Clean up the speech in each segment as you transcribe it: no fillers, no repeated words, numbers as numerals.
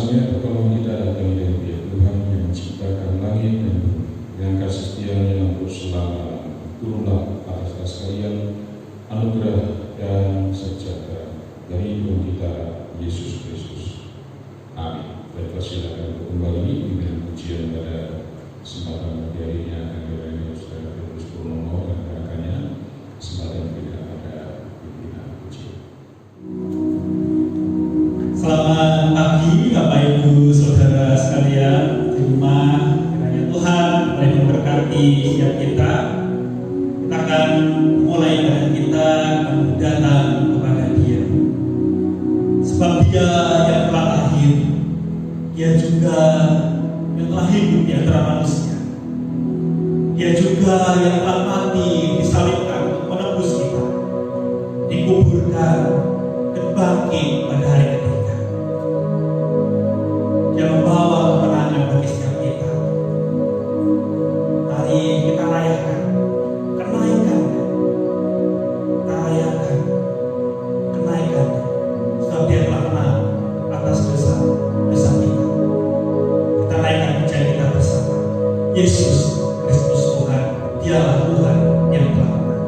kuasa-Nya bertolong kita datang dari Dia Tuhan yang menciptakan langit dan bumi. Dengan kasih setia-Nya untuk selama turunlah atas sekalian anugerah dan sejahtera dari Tuhan kita Yesus Kristus. Amin. Baiklah, silakan untuk kembali pimpinan pujian pada kesempatan pagi hari ini akan dilayani Saudara Petrus Purnomo dan rekan-rekannya. Kesempatan kita pada pimpinan pujian. Selamat pagi Bapak Ibu Saudara sekalian di rumah. Kiranya Tuhan boleh memberkati setiap kita. Kita akan mulai dengan kita datang kepada Dia. Sebab Dia yang telah lahir, Dia juga yang telah hidup di antara manusia. Dia juga yang telah mati disalibkan untuk menebus kita, dikuburkan dan bangkit pada hari ketiga. Dia membawa kemenangan bagi setiap kita. Mari kita rayakan kenaikan-Nya. Kita rayakan kenaikan-Nya. Sebab Dia telah menang atas dosa kita. Kita rayakan pujian kita bersama. Yesus Kristus Tuhan, Dialah Tuhan yang telah menang.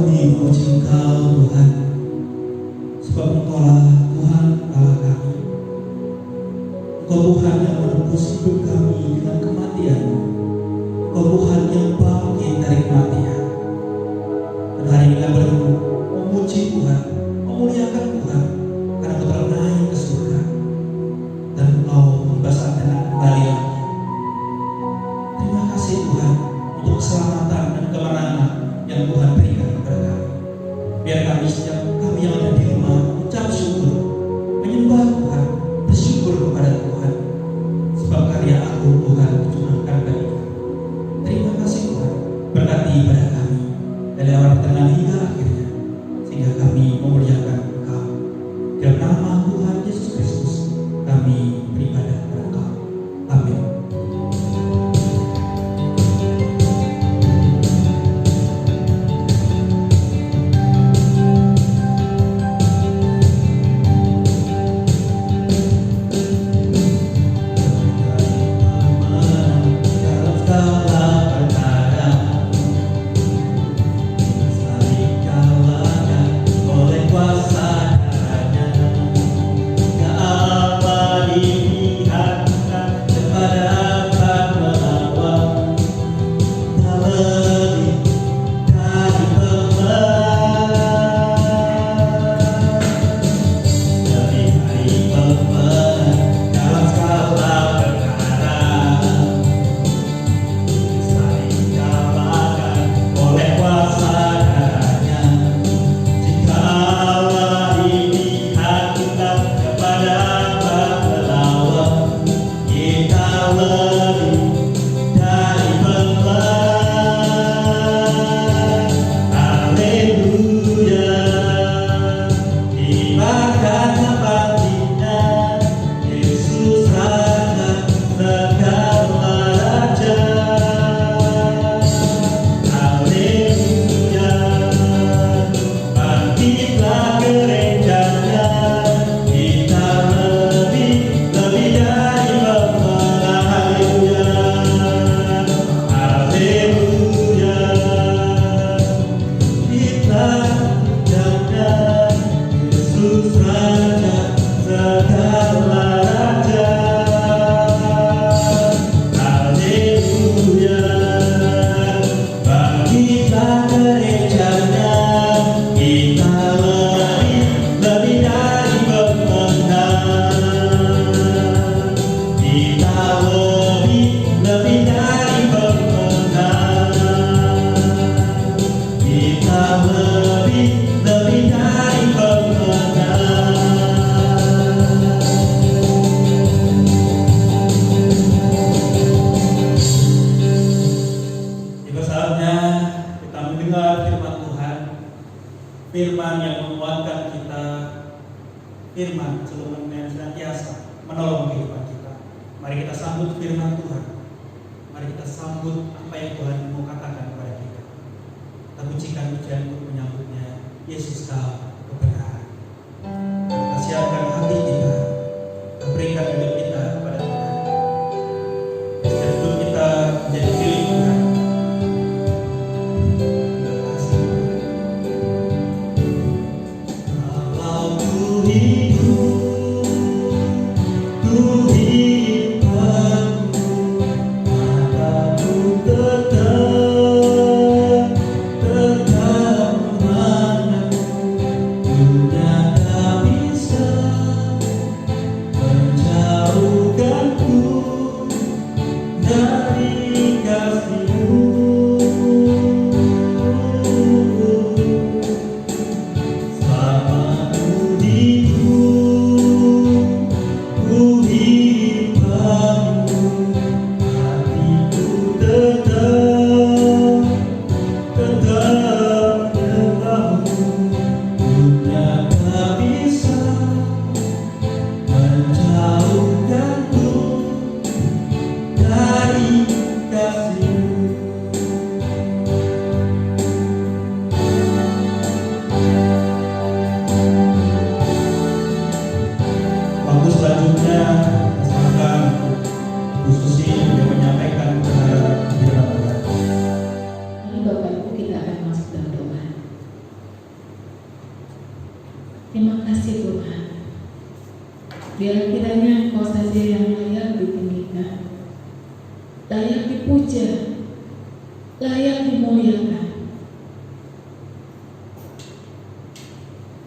kami memuji Engkau Tuhan, sebab Engkaulah Tuhan Allah kami. Engkau Tuhan yang menebus hidup kami dengan kematian-Mu. Engkau Tuhan yang bangkit dari kematian. Dan hari ini kami boleh memuji Tuhan, memuliakan Tuhan, karena Engkau telah naik ke surga dan Engkau membebaskan kembali lagi. Terima kasih Tuhan untuk keselamatan dan kemenangan yang Tuhan berikan kepada kami. Biar kami setiap kami yang ada di rumah ucap syukur, menyembah Tuhan, bersyukur kepada Tuhan, sebab karya Aku Tuhan dicurahkan bagi kami. Terima kasih Tuhan, berkati pada kami dari awal pertengahan hingga akhirnya, sehingga kami memuliakan Engkau. Dalam nama Tuhan Yesus Kristus kami beribadah kepada Engkau. Amin. Firman yang menguatkan kita, firman selalu dan senantiasa menolong kehidupan kita. Mari kita sambut firman Tuhan. Mari kita sambut apa yang Tuhan mau katakan kepada kita. Kita pujikan pujian untuk menyambutnya. Yesus Kau kebenaran. Kita siapkan hati kita, kita berikan hidup kita kepada Tuhan. Setiap hidup kita menjadi milik Tuhan. Tetap Terima kasih Tuhan. Biar kiranya Engkau saja yang layak ditinggikan, layak dipuja, layak dimuliakan.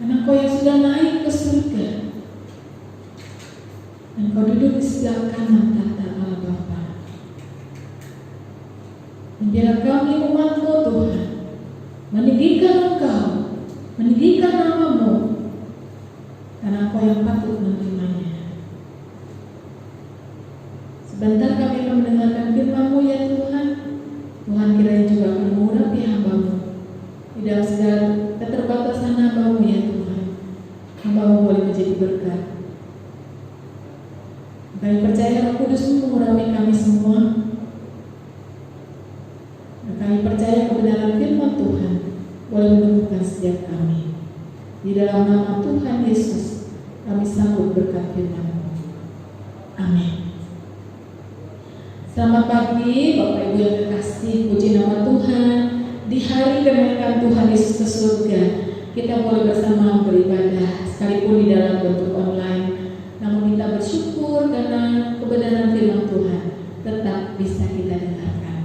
Karena Engkau yang sudah naik ke surga, dan Engkau duduk di sebelah kanan tahta Allah Bapa. Dan biar kami umat-Mu Tuhan meninggikan Engkau, meninggikan nama-Mu, karena Engkau yang patut menerimanya. Sebentar kami akan mendengarkan firman-Mu ya Tuhan. Tuhan kiranya juga akan mengurapi hamba-Mu di dalam segala keterbatasan hamba-Mu ya Tuhan. Hamba-Mu boleh menjadi berkat. Kami percaya Roh Kudus-Mu mengurapi kami semua. Dan kami percaya kebenaran firman Tuhan boleh menumbuhkan setiap kami. Di dalam nama Tuhan Yesus kami sambut berkat firman-Mu. Amin. Selamat pagi Bapak Ibu yang terkasih, puji nama Tuhan. Di hari kenaikan Tuhan Yesus ke surga, kita boleh bersama beribadah sekalipun di dalam bentuk online. Namun kita bersyukur karena kebenaran firman Tuhan tetap bisa kita dengarkan.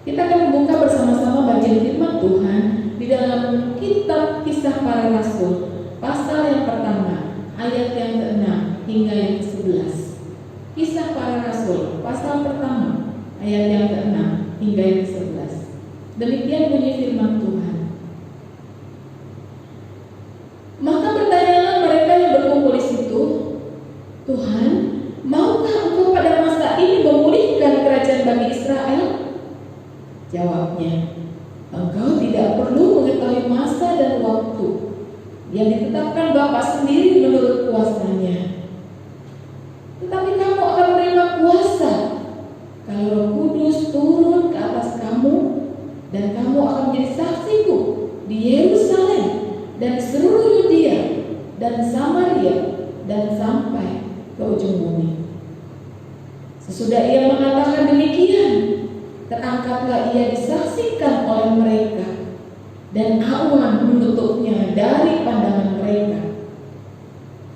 Kita akan membuka bersama-sama bagian firman Tuhan di dalam kitab Kisah Para Rasul, pasal yang pertama, ayat yang ke-6 hingga yang ke-11. Kisah Para Rasul, pasal pertama, ayat yang ke-6 hingga yang ke-11. Demikian bunyi firman Tuhan. Maka bertanyalah mereka yang berkumpul di situ, Tuhan, maukah Engkau pada masa ini memulihkan kerajaan bagi Israel? Jawabnya, Engkau tidak perlu mengetahui masa dan waktu yang ditetapkan Bapa sendiri menurut kuasanya. Tetapi kamu akan menerima kuasa kalau Roh Kudus turun ke atas kamu, dan kamu akan menjadi saksiku di Yerusalem dan seluruh Yudea dan Samaria dan sampai ke ujung bumi. Sesudah ia mengatakan demikian, terangkatlah ia disaksikan oleh mereka, dan awan menutupnya dari pandangan mereka.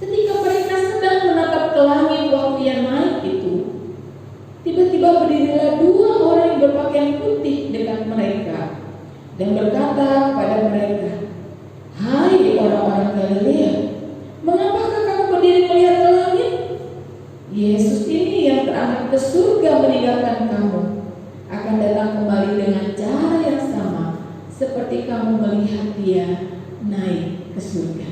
Ketika mereka sedang menatap ke langit waktu ia naik itu, tiba-tiba berdirilah dua orang yang berpakaian putih dekat mereka dan berkata kepada mereka, "Hai orang-orang Galilea, mengapakah kamu berdiri melihat ke langit? Yesus ini yang terangkat ke surga meninggalkan kamu akan datang kembali dengan cara yang sama seperti kamu melihat dia naik ke surga."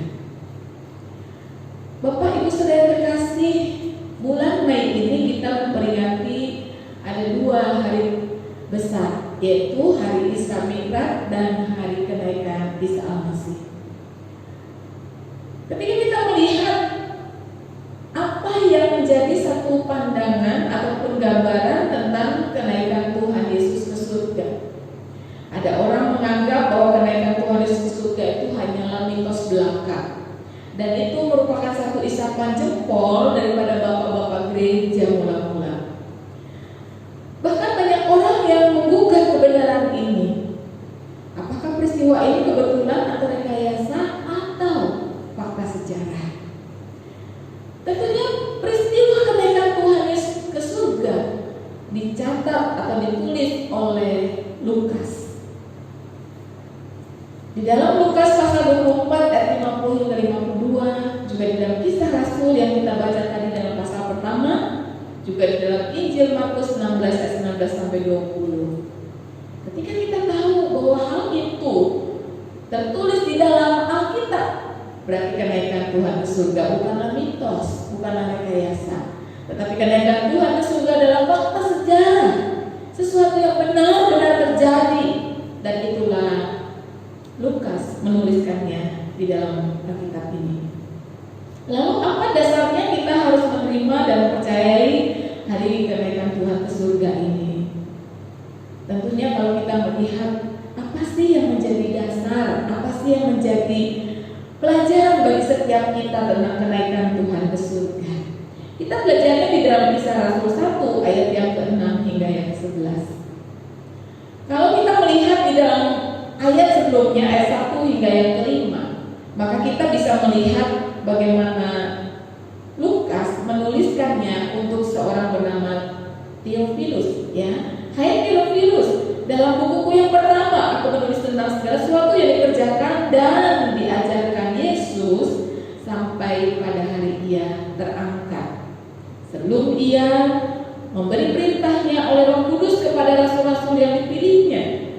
Bapak Ibu Saudara terkasih, bulan Mei ini kita memperingati ada dua hari besar, yaitu Hari Isra Mi'raj dan Hari Kenaikan Isa Al-Masih. Ketika kita melihat apa yang menjadi satu pandangan ataupun gambaran tentang kenaikan Tuhan Yesus ke surga, ada orang menganggap bahwa kenaikan Tuhan Yesus ke surga itu hanyalah mitos belaka, dan itu merupakan satu isapan jempol daripada bapak-bapak gereja mula-mula. Bahkan banyak orang yang menggugah kebenaran ini. Apakah peristiwa ini kebetulan atau rekayasa atau fakta sejarah? Tentunya peristiwa kenaikan Tuhan Yesus ke surga dicatat atau ditulis oleh Lukas. Di dalam Lukas pasal 24 ayat 50 hingga 52, juga di dalam Kisah Rasul yang kita baca tadi dalam pasal pertama, juga di dalam Injil Markus 16 ayat 19 sampai 20. Ketika kita tahu bahwa hal itu tertulis di dalam Alkitab, berarti kenaikan Tuhan ke surga bukanlah mitos, bukanlah rekayasa, tetapi kenaikan Tuhan ke surga adalah fakta sejarah, sesuatu yang benar-benar terjadi, dan itulah Lukas menuliskannya di dalam Alkitab ini. Lalu apa dasarnya kita harus menerima dan percayai hari kenaikan Tuhan ke surga ini? Tentunya kalau kita melihat apa sih yang menjadi dasar, apa sih yang menjadi pelajaran bagi setiap kita tentang kenaikan Tuhan ke surga. Kita belajarnya di dalam Kisah Rasul 1 ayat yang ke-6 hingga yang ke-11. Kalau kita melihat di dalam ayat sebelumnya, ayat 1 hingga yang ke-5, maka kita bisa melihat bagaimana Lukas menuliskannya untuk seorang bernama Theophilus, ya. Hai Theophilus, dalam bukuku yang pertama aku menulis tentang segala sesuatu yang dikerjakan dan diajarkan Yesus sampai pada hari Ia terangkat, sebelum Ia memberi perintahnya oleh Roh Kudus kepada rasul-rasul yang dipilihnya.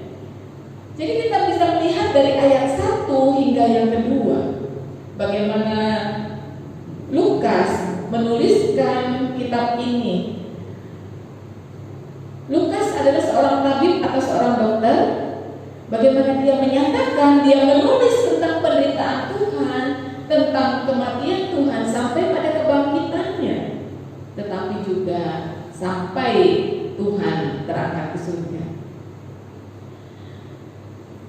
Jadi kita bisa melihat dari ayat 1 hingga yang kedua bagaimana Lukas menuliskan kitab ini. Lukas adalah seorang tabib atau seorang dokter. Bagaimana dia menyatakan, dia menulis tentang penderitaan Tuhan, tentang kematian Tuhan sampai pada kebangkitannya, tetapi juga sampai Tuhan terangkat ke surga.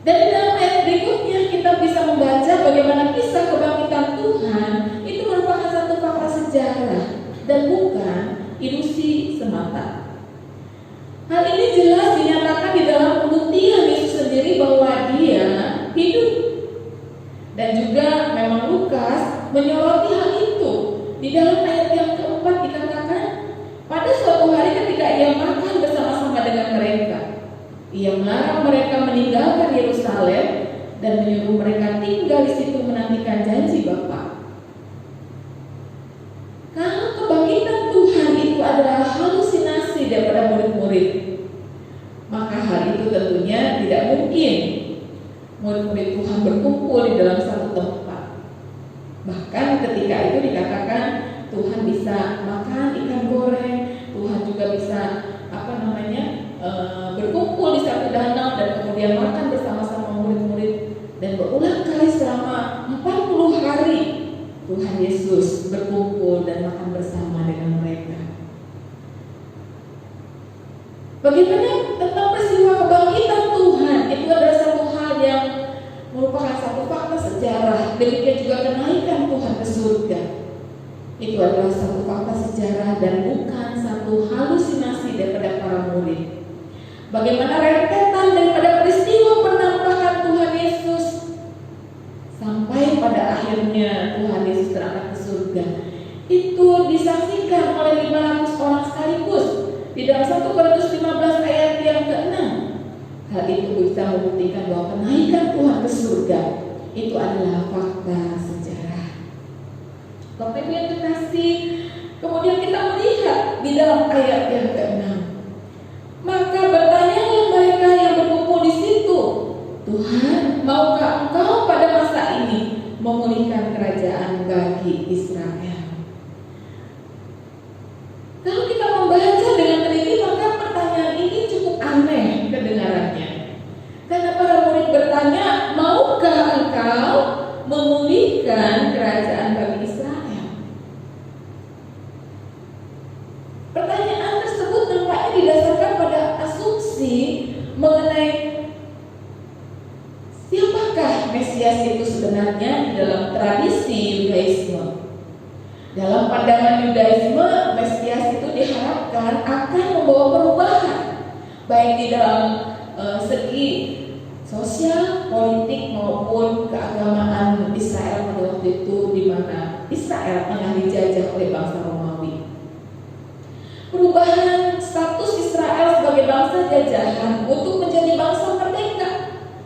Dan dalam ayat berikutnya kita bisa membaca bagaimana kisah kebangkitan Tuhan itu merupakan satu fakta sejarah dan bukan ilusi semata. Hal ini jelas dinyatakan di dalam pembuktian Yesus sendiri bahwa Dia hidup. Dan juga memang Lukas menyoroti hal itu. Di dalam ayat yang keempat dikatakan, pada suatu hari ketika Ia makan bersama-sama dengan mereka, Ia melarang mereka meninggalkan Yerusalem dan menyuruh mereka tinggal di situ menantikan janji Bapa. Kalau kebangkitan Tuhan itu adalah halusinasi daripada murid-murid, maka hal itu tentunya tidak mungkin murid-murid Tuhan berkumpul di dalam satu tempat. Bahkan ketika itu dikatakan Tuhan bisa makan ikan goreng, Tuhan juga bisa berkumpul di satu danau dan kemudian makan bersama-sama murid-murid, dan berulang kali selama 40 hari Tuhan Yesus berkumpul dan makan bersama dengan mereka. Bagaimana tentang peristiwa kebangkitan Tuhan? Itu adalah satu hal yang merupakan satu fakta sejarah. Demikian juga kenaikan Tuhan ke surga. Itu adalah satu fakta sejarah dan bukan satu halusinasi daripada para murid. Bagaimana rentetan daripada peristiwa penampakan Tuhan Yesus sampai pada akhirnya Tuhan Yesus terangkat ke surga, itu disaksikan oleh 500 orang sekaligus di dalam 1 Korintus 15 ayat yang ke-6. Hal itu bisa membuktikan bahwa kenaikan Tuhan ke surga itu adalah fakta sejarah. Bapak Ibu yang terkasih, kemudian kita melihat di dalam ayat yang ke-6, maka bertanyalah mereka yang berkumpul di situ, Tuhan, maukah Engkau pada masa ini memulihkan kerajaan bagi Israel? Kalau kita membaca dengan teliti, maka pertanyaan ini cukup aneh kedengarannya. Karena para murid bertanya, maukah Engkau memulihkan kerajaan bagi Israel? Pertanyaan tersebut nampaknya didasarkan pada asumsi mengenai siapakah Mesias itu sebenarnya di dalam tradisi Yudaisme. Dalam pandangan Yudaisme, Mesias itu diharapkan akan membawa perubahan, baik di dalam segi sosial, politik maupun keagamaan Israel pada waktu itu, di mana Israel tengah dijajah oleh bangsa Romawi. Perubahan status Israel sebagai bangsa jajahan untuk menjadi bangsa merdeka,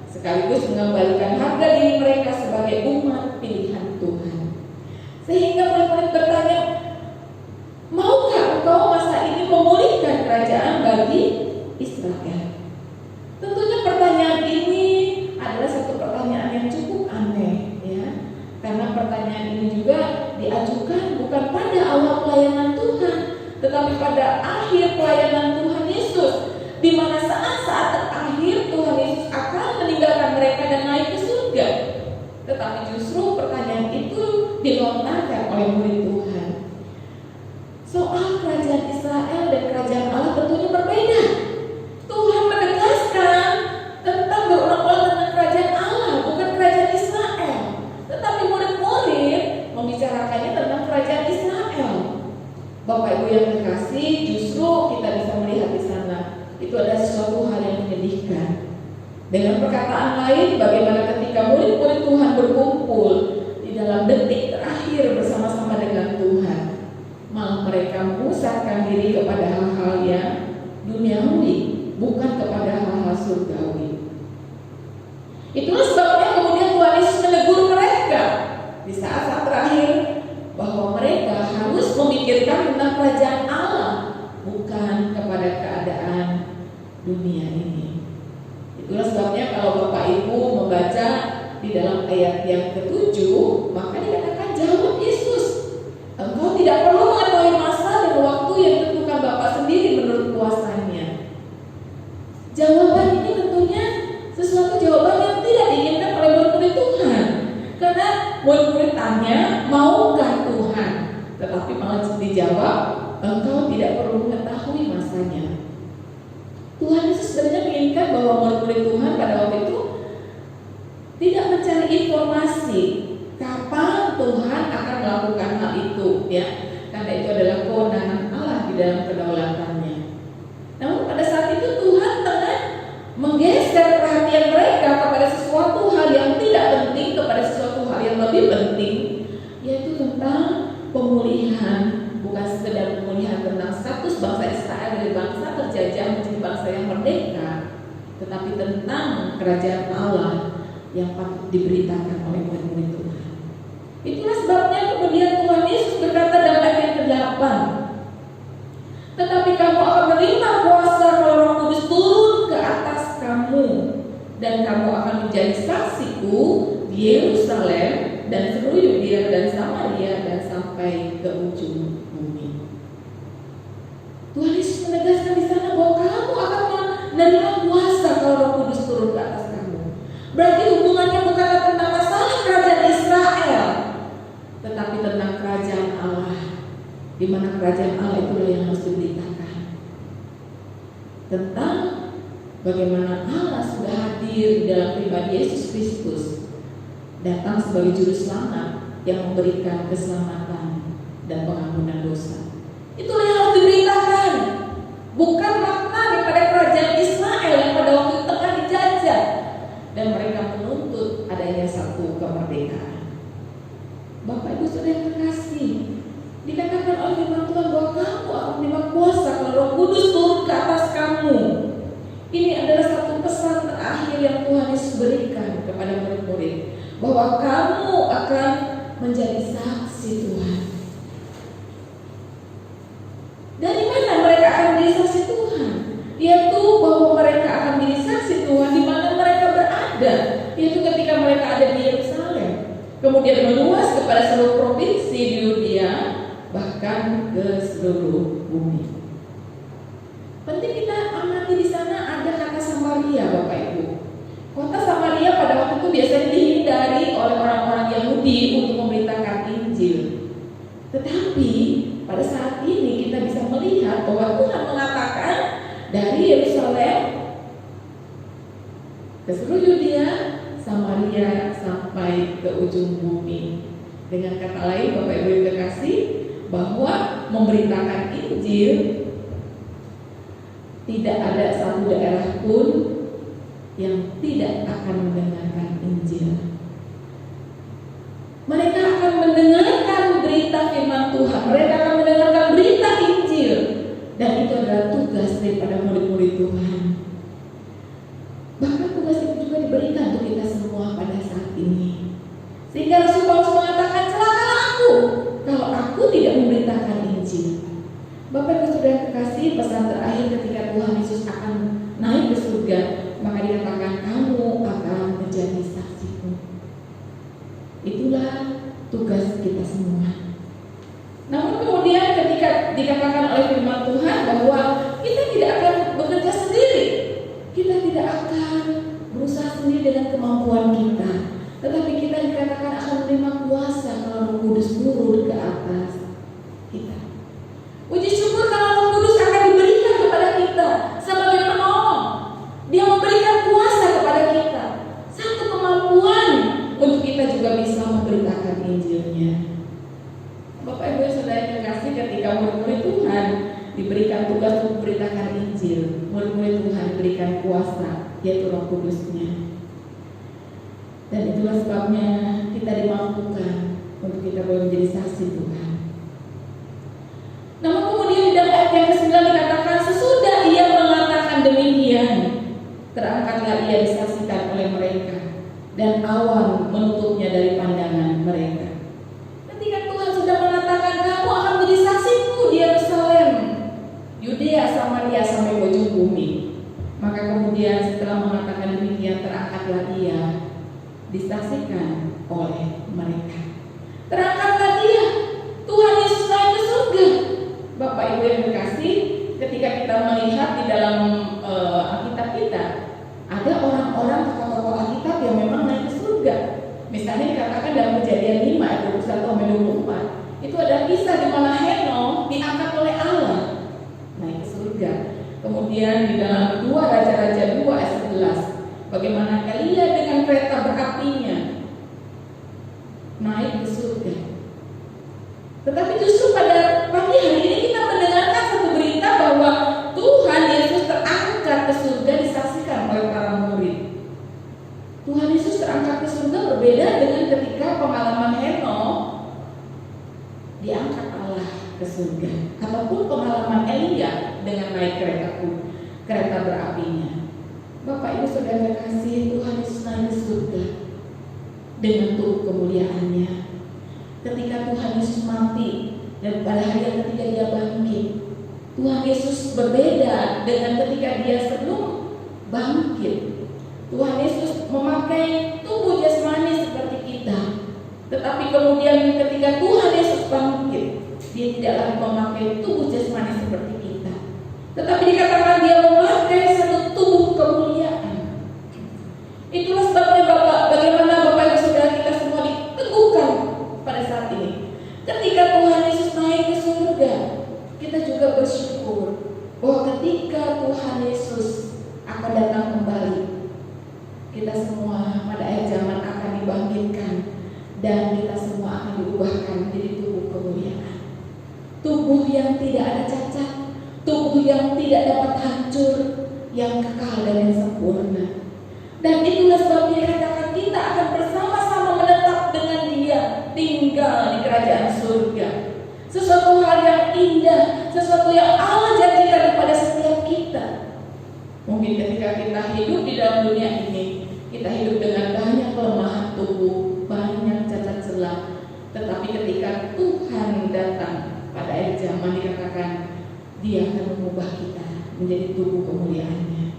sekaligus mengembalikan harga diri mereka sebagai umat pilihan Tuhan. Sehingga murid-murid bertanya, maukah Engkau masa ini memulihkan kerajaan bagi Israel? Tentunya pertanyaan ini adalah satu pertanyaan yang cukup aneh, ya. Karena pertanyaan ini juga diajukan bukan pada awal pelayanan Tuhan, tetapi pada akhir pelayanan Tuhan Yesus, di mana saat-saat terakhir Tuhan Yesus akan meninggalkan mereka dan naik ke surga. Tetapi justru pertanyaan itu dilontarkan oleh murid Tuhan. Soal kerajaan Israel dan kerajaan Allah tentunya berbeda. Tuhan menegaskan tentang berulang-ulang tentang kerajaan Allah, bukan kerajaan Israel. Tetapi murid-murid membicarakannya tentang kerajaan Israel. Bapak Ibu yang terkasih, justru kita bisa melihat di sana itu adalah sesuatu hal yang menyedihkan. Dengan perkataan lain, bagaimana ketika murid-murid Tuhan berkumpul dalam ayat yang ke-7, maka dikatakan jawab Yesus, engkau tidak perlu mengetahui masa dan waktu yang ditentukan Bapa sendiri menurut kuasanya. Jawaban ini tentunya sesuatu jawaban yang tidak diinginkan oleh murid-murid Tuhan. Karena murid-murid tanya, maukah Tuhan? Tetapi malah dijawab, engkau tidak perlu mengetahui masanya. Tuhan Yesus sebenarnya menginginkan bahwa murid-murid Tuhan pada waktu itu tidak mencari informasi kapan Tuhan akan melakukan hal itu, ya, karena itu adalah kewenangan Allah di dalam kedaulatannya. Namun pada saat itu Tuhan tengah menggeser perhatian mereka kepada sesuatu hal yang tidak penting kepada sesuatu hal yang lebih penting, yaitu tentang pemulihan. Bukan sekedar pemulihan tentang status bangsa Israel dari bangsa terjajah menjadi bangsa yang merdeka, tetapi tentang kerajaan Allah yang patut diberitakan oleh murid-murid Tuhan. Itulah sebabnya kemudian Tuhan Yesus berkata dalam ayat yang ke-8, tetapi kamu akan menerima kuasa kalau Roh Kudus turun ke atas kamu, dan kamu akan menjadi saksiku di Yerusalem dan seluruh Yudea dan Samaria dan sampai ke ujung bumi. Tuhan Yesus menegaskan di sana bahwa kamu akan menerima kuasa kalau Roh Kudus turun ke atas kamu. Berarti hubungannya bukanlah tentang masalah kerajaan Israel, tetapi tentang kerajaan Allah, di mana kerajaan Allah itulah yang harus diberitakan. Tentang bagaimana Allah sudah hadir di dalam pribadi Yesus Kristus, datang sebagai juru selamat yang memberikan keselamatan dan pengampunan dosa. Itulah yang harus diberitakan, bukan makna daripada kerajaan Israel yang pada waktu itu tengah dijajah dan mereka menuntut adanya satu kemerdekaan. Bapak Ibu Saudara yang terkasih, dikatakan oleh firman Tuhan bahwa kamu akan menerima kuasa kalau Roh Kudus turun ke atas kamu. Ini adalah satu pesan terakhir yang Tuhan Yesus berikan kepada murid-murid, bahwa kamu akan menjadi saksi Tuhan. Dari mana mereka akan menjadi saksi Tuhan? Yaitu bahwa mereka akan menjadi saksi Tuhan di mana mereka berada, yaitu ketika mereka ada di Yerusalem, kemudian meluas kepada seluruh provinsi di Yudea, bahkan ke seluruh bumi. Penting kita amati di sana ada kata Samaria, Bapak Ibu. Kota Samaria pada waktu itu biasanya dihindari oleh orang-orang Yahudi untuk memberitakan Injil. Tetapi pada saat ini kita bisa melihat bahwa Tuhan mengatakan dari Yerusalem ke seluruh Yudea, Samaria sampai ke ujung bumi. Dengan kata lain, Bapak Ibu yang terkasih, bahwa memberitakan Injil tidak ada satu daerah pun yang tidak akan mendengarkan Injil. Mereka akan mendengarkan berita firman Tuhan, mereka akan mendengarkan berita Injil, dan itu adalah tugas daripada murid-murid Tuhan. Bahkan tugas itu juga diberikan untuk kita semua pada saat ini. Sehingga Rasul Paulus mengatakan, celakalah aku kalau aku tidak memberitakan Injil. Bapak Ibu Saudara yang terkasih, pesan terakhir ketika Tuhan Yesus akan naik ke surga, maka dikatakan kamu akan menjadi saksiku. Itulah tugas kita semua. Namun kemudian ketika dikatakan oleh firman Tuhan bahwa kita tidak akan bekerja sendiri, kita tidak akan berusaha sendiri dengan kemampuan kita, tetapi kita dikatakan akan menerima kuasa kalau Roh Kudus turun ke atas kita. Puji syukur kalau Roh Kudus akan diberikan kepada kita sebagai penolong. Dia memberikan kuasa kepada kita, satu kemampuan untuk kita juga bisa memberitakan Injilnya. Bapak Ibu Saudara yang terkasih, ketika murid-murid Tuhan diberikan tugas untuk memberitakan Injil, murid-murid Tuhan diberikan kuasa, yaitu Roh Kudusnya. Dan itulah sebabnya kita dimampukan untuk kita boleh menjadi saksi Tuhan. Namun kemudian di dalam ayat yang ke-9 dikatakan, sesudah ia mengatakan demikian, terangkatlah ia disaksikan oleh mereka, dan awan menutupnya dari pandangan mereka. Ketika Tuhan sudah mengatakan kamu akan menjadi saksiku di Yerusalem, Yudea, Samaria sampai ujung bumi, maka kemudian setelah mengatakan demikian terangkatlah ia disaksikan oleh mereka. Terangkatlah dia, Tuhan Yesus naik ke surga. Bapak Ibu yang terkasih, ketika kita melihat di dalam Alkitab kita, ada orang-orang tokoh-tokoh Alkitab yang memang naik ke surga. Misalnya dikatakan dalam Kejadian 5 ayat 21-24, itu ada kisah di mana Henokh diangkat oleh Allah naik ke surga. Kemudian di dalam 2 Raja-Raja 2 ayat 11, bagaimana Elia dengan kereta berapinya naik ke surga. Tetapi justru pada pagi hari ini kita mendengarkan satu berita bahwa Tuhan Yesus terangkat ke surga disaksikan oleh para murid. Tuhan Yesus terangkat ke surga berbeda dengan ketika pengalaman Henokh diangkat Allah ke surga, ataupun pengalaman Elia dengan naik kereta berapinya. Bapak Ibu Saudara kasih, Tuhan Yesus naik ke surga dengan tubuh kemuliaannya. Ketika Tuhan Yesus mati dan pada hari yang ketiga dia bangkit, Tuhan Yesus berbeda dengan ketika dia sebelum bangkit. Tuhan Yesus memakai tubuh jasmani seperti kita, tetapi kemudian ketika Tuhan Yesus bangkit, dia tidak lagi memakai tubuh jasmani seperti kita, tetapi dikatakan dia memakai satu tubuh kemuliaan. Itulah sebabnya bagaimana Bapak Ibu Saudara kita semua diteguhkan pada saat ini. Ketika Tuhan Yesus naik ke surga, kita juga bersyukur bahwa ketika Tuhan Yesus akan datang kembali, kita semua pada akhir zaman akan dibangkitkan dan kita semua akan diubahkan menjadi tubuh kemuliaan. Tubuh yang tidak ada cacat, tubuh yang tidak dapat hancur, yang kekal dan yang sempurna. Dan itulah sebabnya dikatakan kita akan bersama-sama menetap dengan Dia, tinggal di kerajaan surga. Sesuatu hal yang indah, sesuatu yang Allah janjikan kepada setiap kita. Mungkin ketika kita hidup di dalam dunia ini, kita hidup dengan banyak kelemahan tubuh, banyak cacat celah. Tetapi ketika Tuhan datang pada akhir zaman, dikatakan Dia akan mengubah kita menjadi tubuh kemuliaannya.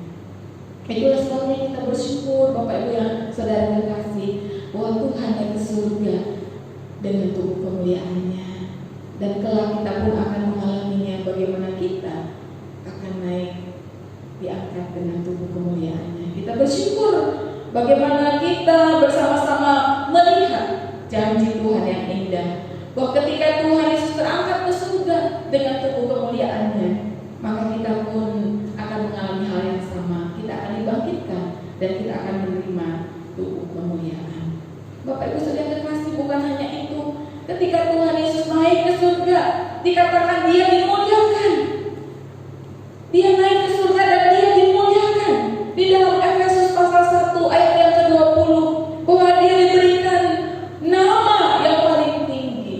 Itulah sebabnya kita bersyukur Bapak Ibu yang Saudara terkasih, bahwa Tuhan naik ke surga dengan tubuh kemuliaannya. Dan kelak kita pun akan mengalaminya, bagaimana kita akan naik diangkat dengan tubuh kemuliaannya. Kita bersyukur bagaimana kita bersama-sama melihat janji Tuhan yang indah, bahwa ketika Tuhan Yesus terangkat ke surga dengan tubuh kemuliaannya, maka kita pun akan mengalami hal yang sama. Kita akan dibangkitkan dan kita akan menerima tubuh kemuliaan. Bapak Ibu Saudara terkasih, bukan hanya itu. Ketika Tuhan Yesus naik ke surga, dikatakan Dia dimuliakan. Dia naik ke surga dan Dia dimuliakan. Di dalam Efesus pasal 1 ayat yang ke-20, bahwa Dia diberikan nama yang paling tinggi.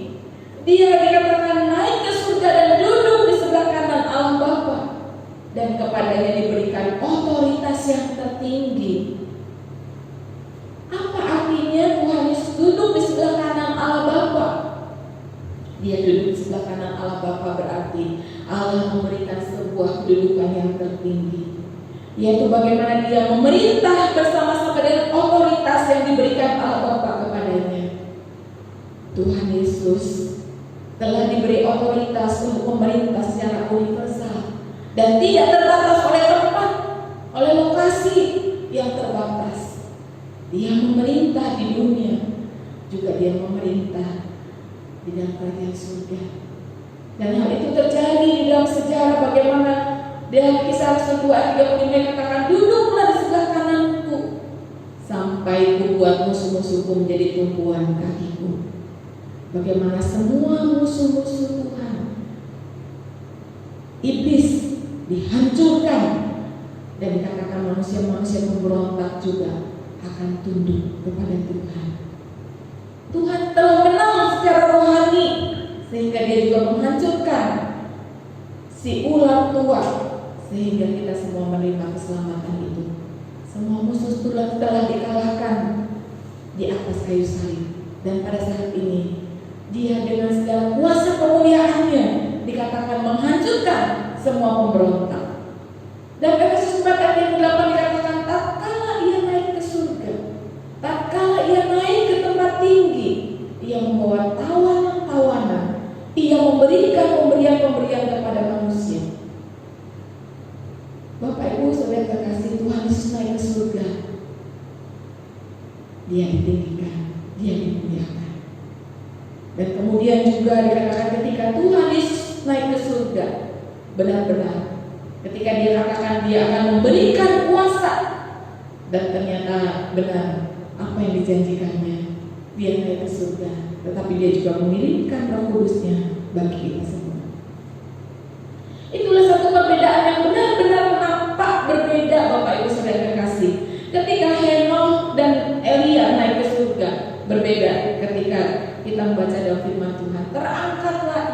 Dia dikatakan naik ke surga dan duduk di sebelah kanan Allah Bapa, dan kepadanya diberikan otoritas yang tertinggi. Apa artinya Tuhan Yesus duduk di sebelah kanan Allah Bapa? Dia duduk di sebelah kanan Allah Bapa berarti Allah memberikan sebuah kedudukan yang tertinggi, yaitu bagaimana Dia memerintah bersama-sama dengan otoritas yang diberikan Allah Bapa kepadanya. Tuhan Yesus telah diberi otoritas untuk memerintah secara universal dan tidak terbatas oleh tempat, oleh lokasi yang terbatas. Dia memerintah di dunia, juga Dia memerintah di dalam kerajaan surga. Dan hal itu terjadi di dalam sejarah, bagaimana dalam Kisah Rasul 2 ayat 35 dikatakan, duduklah di sebelah kananku sampai kubuat musuh-musuhku menjadi tumpuan kakiku. Bagaimana semua musuh-musuh Tuhan, iblis, dihancurkan, dan dikatakan manusia-manusia pemberontak juga akan tunduk kepada Tuhan. Tuhan telah menang secara rohani, sehingga Dia juga menghancurkan si ular tua, sehingga kita semua menerima keselamatan itu. Semua musuh telah dikalahkan di atas kayu salib, dan pada saat ini Dia dengan segala kuasa kemuliaannya dikatakan menghancurkan semua pemberontak. Dan Efesus 4 ayat yang 8 dikatakan, tatkala Ia naik ke surga, tatkala Ia naik ke tempat memberikan pemberian-pemberian kepada manusia. Bapak Ibu Saudara terkasih, Tuhan Yesus naik ke surga. Dia ditinggikan, dia dimuliakan. Dan kemudian juga dikatakan ketika Tuhan Yesus naik ke surga, benar-benar ketika dia katakan dia akan memberikan kuasa, dan ternyata benar apa yang dijanjikannya. Dia naik ke surga, tetapi dia juga mengirimkan Roh Kudusnya bagi kita semua. Itulah satu perbedaan yang benar-benar nampak berbeda, Bapak Ibu Saudara terkasih. Ketika Henokh dan Elia naik ke surga, berbeda ketika kita membaca dalam firman Tuhan. Terangkatlah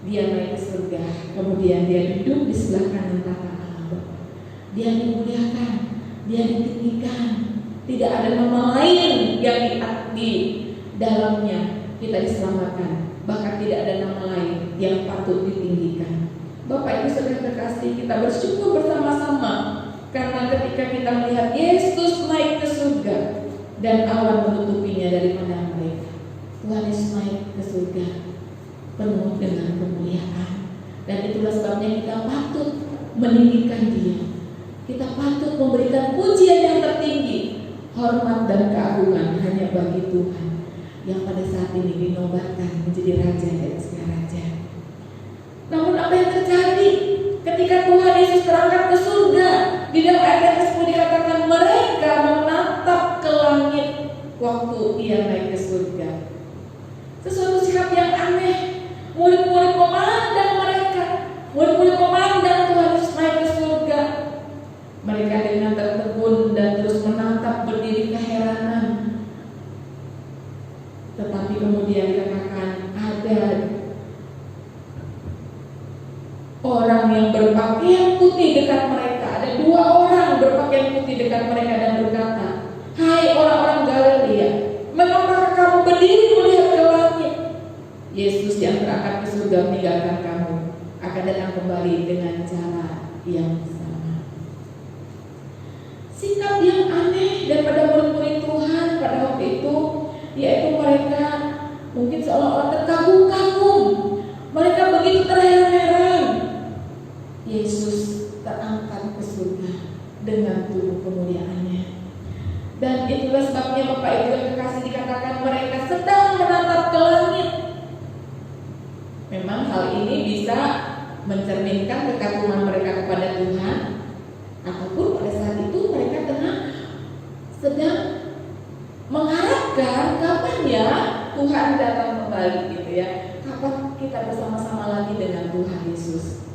dia naik ke surga, kemudian dia duduk di sebelah kanan tahta Allah. Dia dimuliakan, dia ditinggikan. Tidak ada nama lain yang di dalamnya kita diselamatkan. Bahkan tidak ada nama lain yang patut ditinggikan. Bapak Ibu Saudara terkasih, kita bersyukur bersama-sama karena ketika kita melihat Yesus naik ke surga dan awan menutupinya dari pandangan mereka, Tuhan Yesus naik ke surga penuh dengan kemuliaan. Dan itulah sebabnya kita patut meninggikan Dia. Kita patut memberikan pujian yang tertinggi, hormat dan keagungan hanya bagi Tuhan yang pada saat ini dinobatkan menjadi Raja dan segala raja. Namun apa yang terjadi ketika Tuhan Yesus terangkat ke surga? Di dalam ayat yang 10 dikatakan mereka menatap ke langit waktu Dia naik ke surga. Sesuatu sikap yang aneh. Murid-murid memandang mereka, murid-murid memandang Tuhan Yesus naik ke surga. Mereka dengan tertegun dan terus menatap, berdiri keheranan. Tetapi kemudian dikatakan ada orang yang berpakaian putih dekat mereka. Ada 2 orang berpakaian putih dekat mereka dan berkata, "Hai orang-orang Galilea, mengapa kamu berdiri melihat ke langit? Yesus yang terangkat ke surga meninggalkan kamu akan datang kembali dengan cara yang sama." Sikap yang aneh daripada murid-murid Tuhan pada waktu itu, yaitu mereka mungkin seolah-olah terkagum-kagum. Mereka begitu terheran-heran. Yesus terangkat ke surga dengan tubuh kemuliaannya. Dan itulah sebabnya Bapak Ibu yang kekasih dikatakan mereka sedang menatap ke langit. Memang hal ini bisa mencerminkan kekaguman mereka kepada Tuhan, ataupun pada saat itu mereka sedang mengharapkan kapan ya Tuhan datang kembali gitu ya. Kapan kita bersama-sama lagi dengan Tuhan Yesus.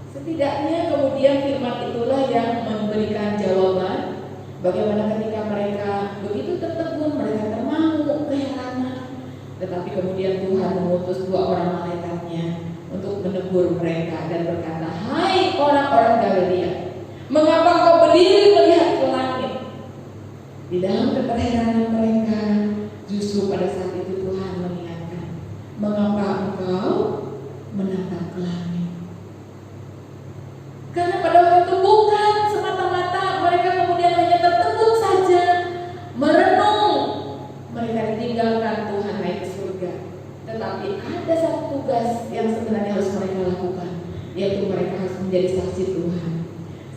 Setidaknya kemudian firman itulah yang memberikan jawaban bagaimana ketika mereka begitu tertegun, mereka termangu, keheranan. Tetapi kemudian Tuhan mengutus 2 orang malaikatnya untuk menegur mereka dan berkata, "Hai orang-orang Galilea, mengapa kau berdiri melihat ke langit?" Di dalam keterheranan mereka, justru pada saat itu Tuhan mengingatkan, "Mengapa engkau menatap ke langit?" Karena pada waktu itu bukan semata-mata mereka kemudian hanya tertegun saja, merenung. Mereka ditinggalkan Tuhan naik ke surga. Tetapi ada satu tugas yang sebenarnya harus mereka lakukan, yaitu mereka harus menjadi saksi Tuhan.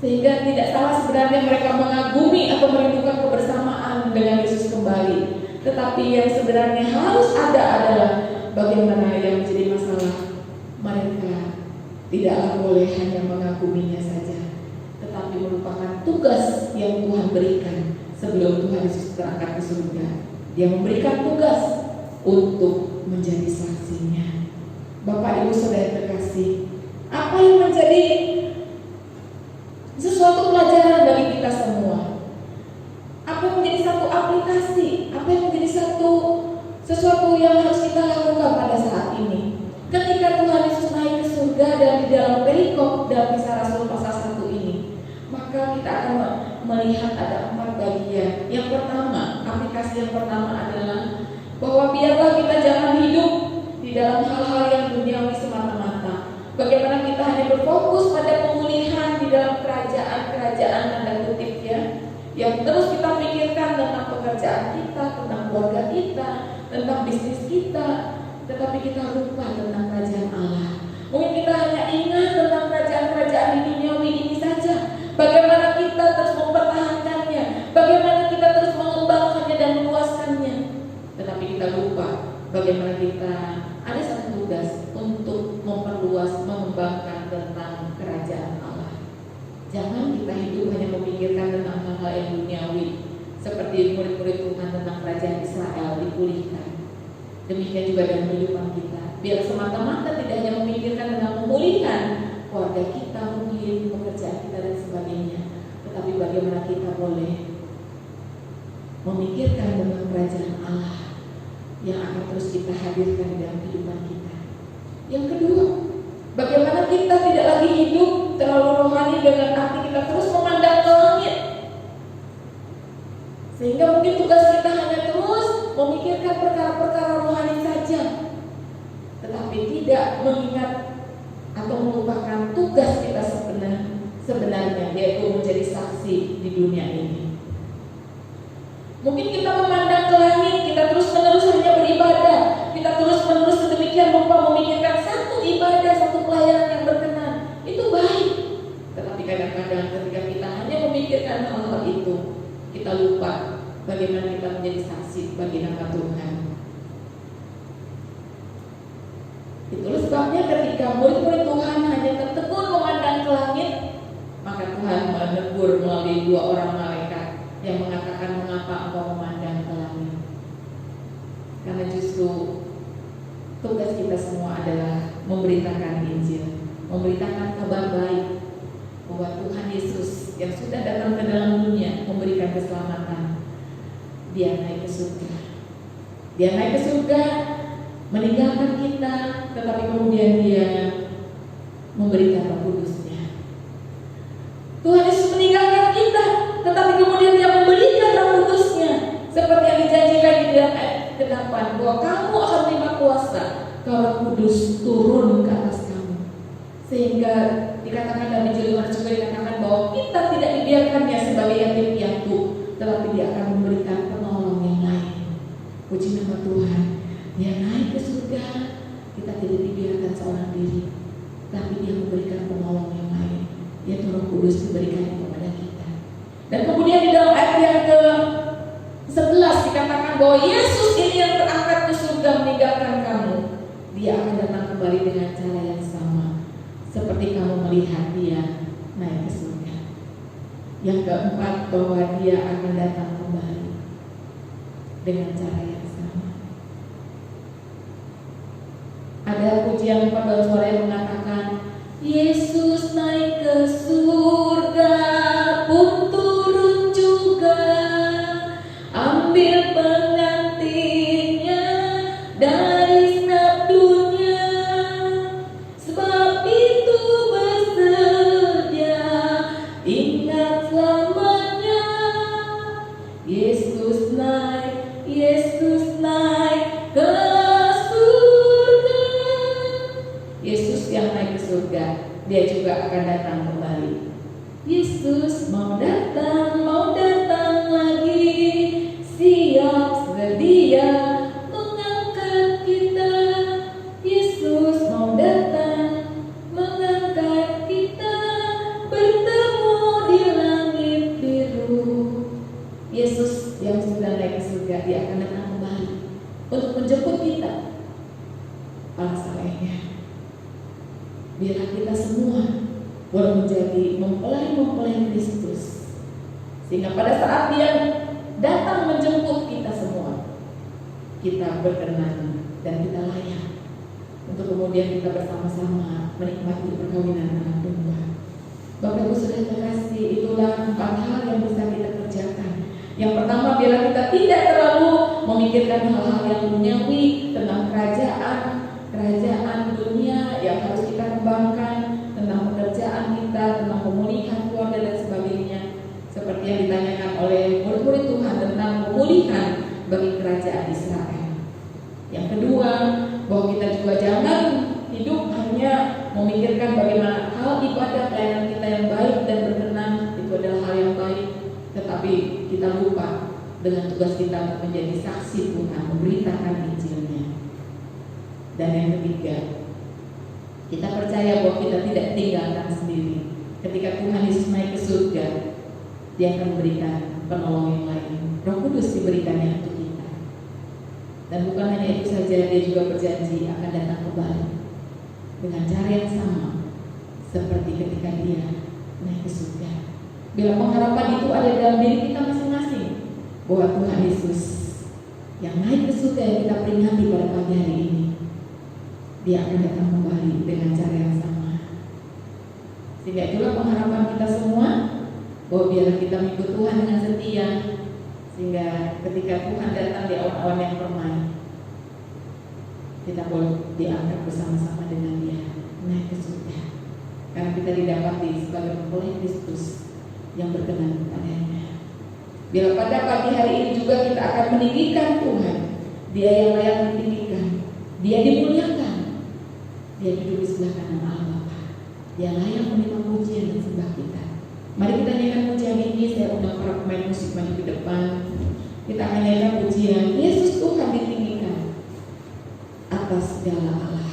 Sehingga tidak salah sebenarnya mereka mengagumi atau merindukan kebersamaan dengan Yesus kembali. Tetapi yang sebenarnya harus ada adalah bagaimana yang menjadi masalah. Mereka tidaklah boleh hanya mengaguminya saja, tetapi merupakan tugas yang Tuhan berikan sebelum Tuhan Yesus terangkat ke surga. Dia memberikan tugas untuk menjadi saksinya. Bapak Ibu Saudara terkasih, apa yang menjadi sesuatu pelajaran bagi kita semua? Apa yang menjadi satu aplikasi? Apa yang menjadi sesuatu yang harus kita lakukan pada saat ini? Ketika Tuhan Yesus naik ke surga dan di dalam perikop dalam Kisah Rasul pasal 1 ini, maka kita akan melihat ada 4 bagian. Yang pertama, aplikasi yang pertama adalah bahwa biarlah kita jangan hidup di dalam hal-hal yang duniawi semata-mata. Bagaimana kita hanya berfokus pada pemulihan di dalam kerajaan tanda kutip ya, yang terus kita pikirkan tentang pekerjaan kita, tentang keluarga kita, tentang bisnis kita. tetapi kita lupa tentang kerajaan Allah. Mungkin kita hanya ingat tentang kerajaan-kerajaan di duniawi ini saja. Bagaimana kita terus mempertahankannya, bagaimana kita terus mengembangkannya dan meluaskannya. Tetapi kita lupa bagaimana kita ada satu tugas untuk memperluas, mengembangkan tentang kerajaan Allah. Jangan kita hidup hanya memikirkan tentang hal-hal yang duniawi, seperti murid-murid Tuhan tentang kerajaan Israel dipulihkan. Demikian juga dalam kehidupan kita. Biar semata-mata tidak hanya memikirkan tentang pemulihan keluarga kita, mungkin pekerjaan kita dan sebagainya, tetapi bagaimana kita boleh memikirkan tentang kerajaan Allah yang akan terus kita hadirkan dalam kehidupan kita. Yang kedua, bagaimana kita tidak lagi hidup terlalu rohani dengan arti kita terus memandang ke langit, sehingga mungkin tugas kita hanya terus memikirkan perkara-perkara rohani saja, tetapi tidak mengingat atau melupakan tugas kita sebenarnya, yaitu menjadi saksi di dunia ini. Mungkin kita memandang ke langit, kita terus-menerus hanya beribadah, kita terus-menerus sedemikian rupa memikirkan satu ibadah, satu pelayanan yang berkenan. Itu baik, tetapi kadang-kadang ketika kita hanya memikirkan hal-hal itu, kita lupa bagaimana kita menjadi saksi bagi nama Tuhan. Itulah sebabnya ketika murid-murid Tuhan hanya tertegun memandang ke langit, maka Tuhan menegur melalui 2 orang malaikat yang mengatakan, mengapa engkau memandang ke langit? Karena justru tugas kita semua adalah memberitakan Injil, memberitakan kabar baik bahwa Tuhan Yesus yang sudah datang ke dalam dunia memberikan keselamatan. Dia naik ke surga. Dia naik ke surga, meninggalkan kita, tetapi kemudian dia memberikan Roh Kudus-Nya. Tuhan Yesus meninggalkan kita, tetapi kemudian dia memberikan Roh Kudus-Nya, seperti yang dijanjikan di dalam ayat ke-8, bahwa kamu akan menerima kuasa kalau Roh Kudus turun ke atas kamu. Sehingga dikatakan dalam Injil Yohanes juga dikatakan bahwa kita tidak dibiarkannya sebagai yatim piatu, tetapi dia akan memberikan penolong yang lain. Puji nama Tuhan. Dia naik ke surga, kita tidak dibiarkan seorang diri, tapi dia memberikan penolong yang lain, yaitu Roh Kudus diberikan kepada kita. Dan kemudian di dalam ayat yang ke-11 dikatakan bahwa Yesus ini yang terangkat ke surga meninggalkan kamu. Dia akan datang kembali dengan cara yang sama, seperti kamu melihat dia naik ke surga. Yang keempat, bahwa dia akan datang kembali dengan cara yang sama. Ada pujian 14 suara yang mengatakan, Yesus naik ke surga, pun turun juga, ambil pengantinnya dari segenap dunia, sebab itu bersedia, ingat selamanya. Yesus naik ke surga. Yesus yang naik ke surga, dia juga akan datang kembali. Yesus mau datang lagi, siap sedia mengangkat kita. Yesus mau datang mengangkat kita, bertemu di langit biru. Yesus yang sudah naik ke surga, dia akan datang kembali untuk menjemput kita. Para salehnya, biarlah kita semua boleh menjadi mempelai-mempelai Kristus, sehingga pada saat dia datang menjemput kita semua, kita berkenan dan kita layak untuk kemudian kita bersama-sama menikmati perkawinan anak domba. Bapak Ibu Saudara terkasih, itulah 4 hal yang bisa kita kerjakan. Yang pertama, biarlah kita tidak terlalu memikirkan hal-hal yang duniawi tentang kerajaan dunia yang harus kita kembangkan, tentang pekerjaan kita, tentang pemulihan keluarga dan sebagainya, seperti yang ditanyakan oleh murid-murid Tuhan tentang pemulihan bagi kerajaan Israel. Yang kedua, bahwa kita juga jangan hidup hanya memikirkan bagaimana hal ibadah pelayanan kita yang baik dan berkenan, itu adalah hal yang baik, tetapi kita lupa dengan tugas kita untuk menjadi saksi Tuhan, memberitakan Injilnya. Dan yang ketiga, kita percaya bahwa kita tidak tinggalkan sendiri. Ketika Tuhan Yesus naik ke surga, Dia akan memberikan penolong yang lain. Roh Kudus diberikannya untuk kita. Dan bukan hanya itu saja, Dia juga berjanji akan datang kembali dengan cara yang sama seperti ketika Dia naik ke surga. Bila pengharapan itu ada dalam diri kita masing-masing, bahwa Tuhan Yesus yang naik ke surga yang kita peringati pada pagi hari ini, Dia akan datang kembali dengan cara yang sama. Sehingga itulah pengharapan kita semua, bahwa biarlah kita mengikut Tuhan dengan setia, sehingga ketika Tuhan datang di awan-awan yang permai, kita boleh diangkat bersama-sama dengan Dia naik ke surga. Karena kita didapati sebagai mempelai Kristus yang berkenan kepadanya. Bila pada pagi hari ini juga kita akan meninggikan Tuhan, Dia yang layak ditinggikan, Dia dimuliakan, Dia duduk di sebelah kanan Allah Bapa, Dia layak menerima pujian dan sembah kita. Mari kita nyanyikan pujian ini. Saya undang para pemain musik maju ke depan. Kita akan nyanyikan pujian Yesus Tuhan ditinggikan atas segala Allah.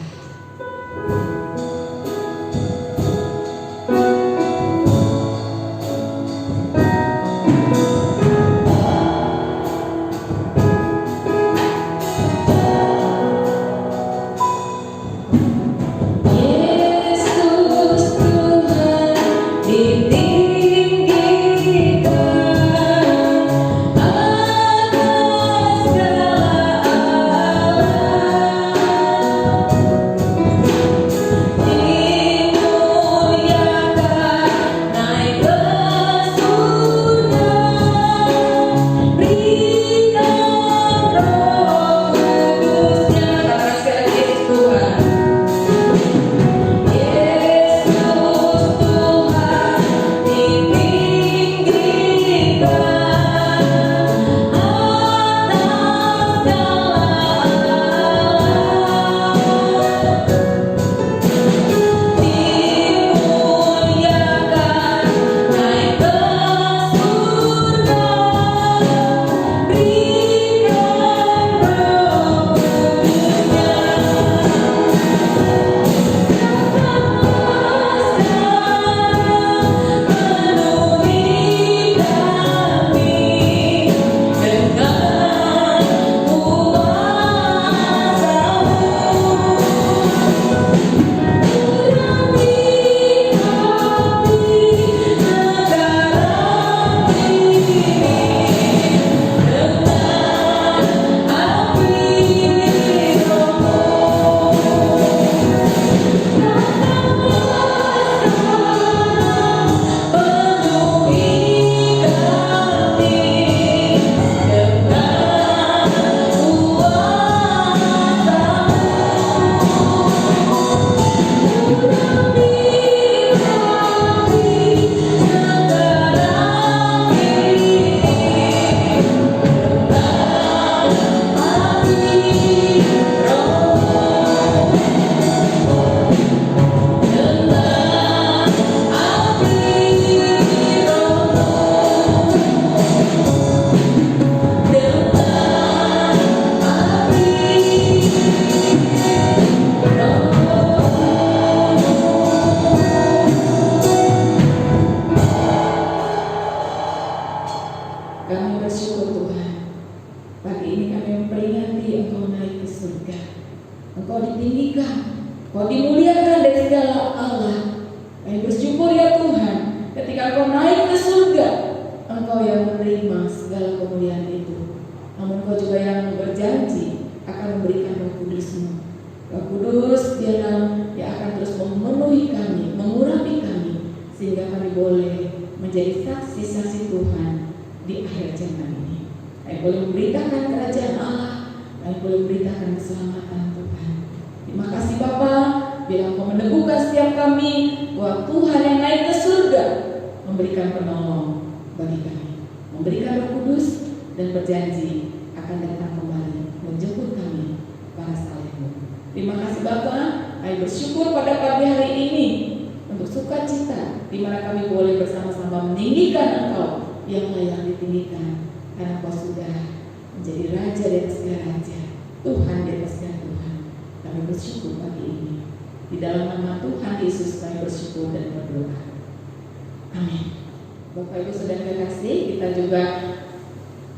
suku pagi ini. Di dalam nama Tuhan Yesus kami bersyukur dan berdoa. Amin. Bapak Ibu Saudara kekasih, kita juga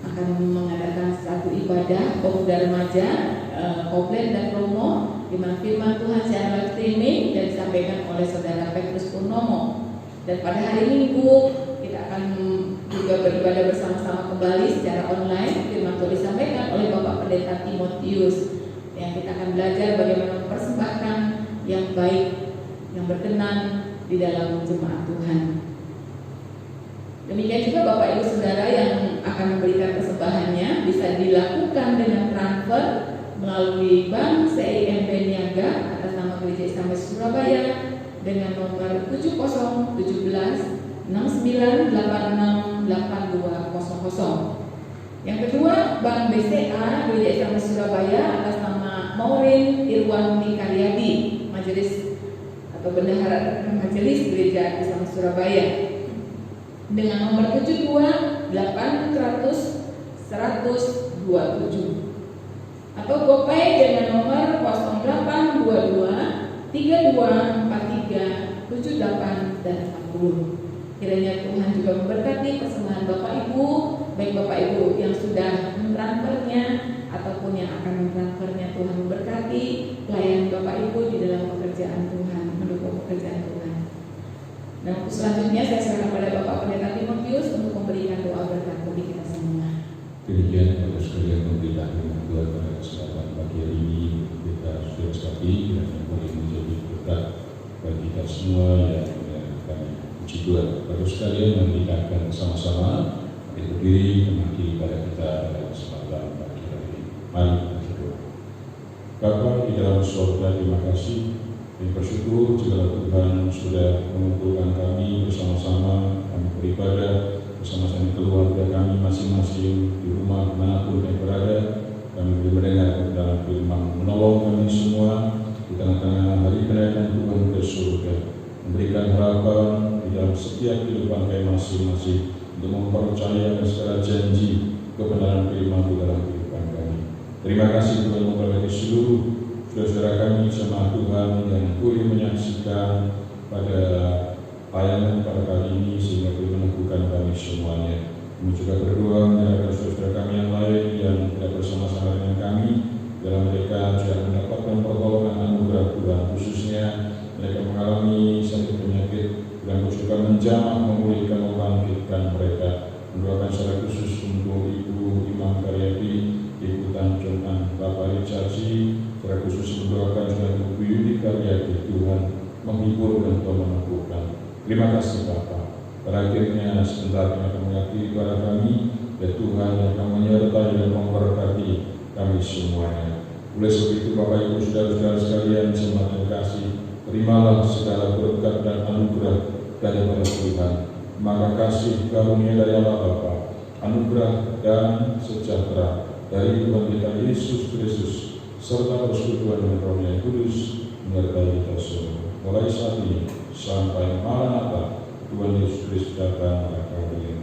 akan mengadakan satu ibadah pemuda remaja Koplen dan Romo, di mana firman Tuhan secara live streaming dan disampaikan oleh Saudara Petrus Purnomo. Dan pada hari Minggu kita akan juga beribadah bersama-sama kembali secara online. Firman Tuhan disampaikan oleh Bapak Pendeta Timotius, yang kita akan belajar bagaimana mempersembahkan yang baik, yang berkenan di dalam jemaat Tuhan. Demikian juga Bapak Ibu Saudara yang akan memberikan persembahannya bisa dilakukan dengan transfer melalui Bank CIMB Niaga atas nama Gereja Islam Surabaya dengan nomor 7069868200. Yang kedua, Bank BCA Gereja Islam Surabaya atas nama Maureen Irwandi Karyadi, Majelis atau Bendahara Majelis Gereja Islam Surabaya, dengan nomor 728100-127, atau GoPay dengan nomor 0822-3243-78 dan 40. Kiranya Tuhan juga memberkati persembahan Bapak Ibu, baik Bapak Ibu yang sudah mentransfernya ataupun yang akan mentransfernya. Tuhan memberkati pelayanan Bapak Ibu di dalam pekerjaan Tuhan, mendukung pekerjaan Tuhan. Dan untuk selanjutnya saya serahkan pada Bapak Pendeta Timotius untuk memberikan doa berkat bagi kita semua. Demikian Bapak sekalian memberikan firman Tuhan pada kesempatan pagi hari ini kita sudah sekali dan yang boleh menjadi berkat bagi kita semua yang kami puji Tuhan. Bapak sekalian memberikan bersama-sama berdiri menghadiri pada kita pada kesempatan pagi hari ini. Mari kita berdoa. Bapa di dalam surga, terima kasih. Kami bersyukur jika Tuhan sudah mengumpulkan kami bersama-sama, kami beribadah bersama-sama keluarga kami masing-masing di rumah manapun kami berada. Kami boleh mendengar dalam firman menolong kami semua di tengah-tengah hari kenaikan Tuhan ke surga, memberikan harapan di dalam setiap kehidupan kami masing-masing untuk mempercayai segala janji kebenaran firman di dalam kehidupan kami. Terima kasih Tuhan memberkati seluruh saudara kami jemaat Tuhan yang boleh menyaksikan pada tayangan pada kali ini sehingga boleh meneguhkan kami semuanya. Kami juga berdoa menyerahkan saudara kami yang lain yang tidak bersama-sama dengan kami dalam mereka juga mendapatkan pertolongan anugerah Tuhan, khususnya mereka mengalami sakit penyakit dan juga menjamah memulihkan membangkitkan mereka. Mendoakan secara khusus untuk Ibu Imam Karyadi, Ibu Tanjungan, Bapak Ricaci, secara khusus mendoakan juga Ibu Yudi Karyadi. Tuhan menghibur dan Tuhan meneguhkan. Terima kasih Bapak. Terakhirnya sebentar kami akan mengakhiri ibadah kami, dan Tuhan yang akan menyertai dan memberkati kami semuanya. Oleh sebab itu Bapak Ibu saudara-saudara sekalian jemaat yang kasih, terimalah segala berkat dan anugerah daripada Tuhan. Maka kasih karunia dari Allah Bapa, anugerah dan sejahtera dari Tuhan kita Yesus Kristus, serta persekutuan dengan Roh yang Kudus menyertai kita semua, mulai saat ini sampai Maranatha Tuhan Yesus Kristus datang pada kali ini.